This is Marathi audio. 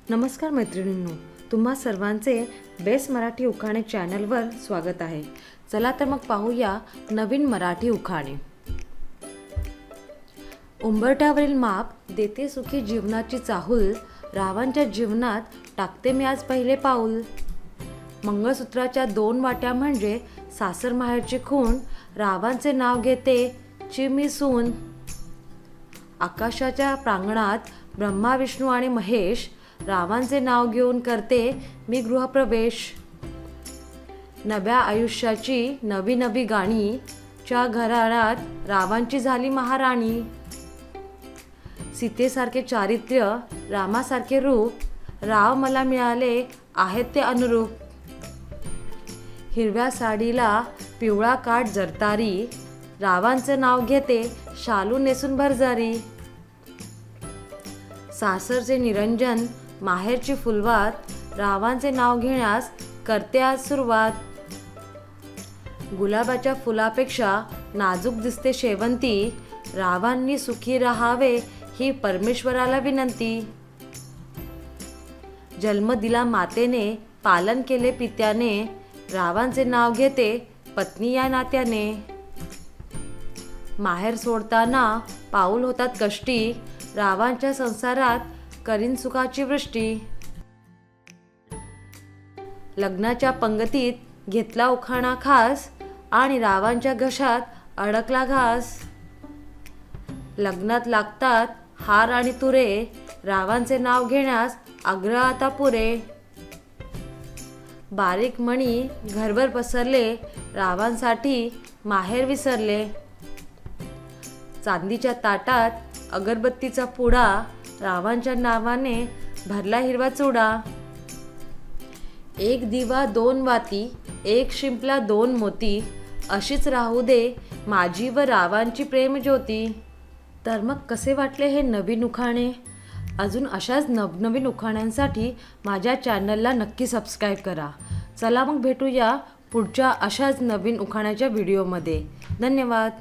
नमस्कार मैत्रिणींनो, तुम्हा सर्वांचे बेस्ट मराठी उखाणे चॅनलवर स्वागत आहे। चला तर मग पाहूया नवीन मराठी उखाणे। उंबरठ्यावरील माप देते सुखी जीवनाची चाहूल, रावांच्या जीवनात टाकते मी आज पहिले पाऊल। मंगळसूत्राच्या दोन वाट्या म्हणजे सासर माहेरची खूण, रावांचे नाव घेते चिमी सून। आकाशाच्या प्रांगणात ब्रह्मा विष्णू आणि महेश, रावांचे नाव घेऊन करते मी गृहप्रवेश। नव्या आयुष्याची नवी नवी गाणी, च्या घराण्यात रावांची झाली महाराणी। सीतेसारखे चारित्र्य, रामासारखे रूप, राव मला मिळाले आहेत ते अनुरूप। हिरव्या साडीला पिवळा काठ जरतारी, रावांचे नाव घेते शालू नेसून भरजारी। सासरचे निरंजन, माहेरची फुलवात, रावांचे नाव घेण्यास करते आज सुरुवात। गुलाबाच्या फुलापेक्षा नाजूक दिसते शेवंती, रावांनी सुखी राहावे ही परमेश्वराला विनंती। जन्म दिला मातेने, पालन केले पित्याने, रावांचे नाव घेते पत्नी या नात्याने। माहेर सोडताना पाऊल होतात कष्टी, रावांच्या संसारात करीन सुखाची वृष्टी। लग्नाच्या पंगतीत घेतला उखाणा खास, आणि रावांच्या घशात अडकला घास। लग्नात लागतात हार आणि तुरे, रावांचे नाव घेण्यास आग्रह आता पुरे। बारीक मणी घरभर पसरले, रावांसाठी माहेर विसरले। चांदीच्या ताटात अगरबत्तीचा पुडा, रावांच्या नावाने भरला हिरवा चुडा। एक दिवा दोन वाती, एक शिंपला दोन मोती, अशीच राहू दे माझी व रावांची प्रेम ज्योती। तर मग कसे वाटले हे नवीन उखाणे? अजून अशाच नवनवीन उखाण्यांसाठी माझ्या चॅनलला नक्की सबस्क्राईब करा। चला मग भेटूया पुढच्या अशाच नवीन उखाण्याच्या व्हिडिओमध्ये। धन्यवाद।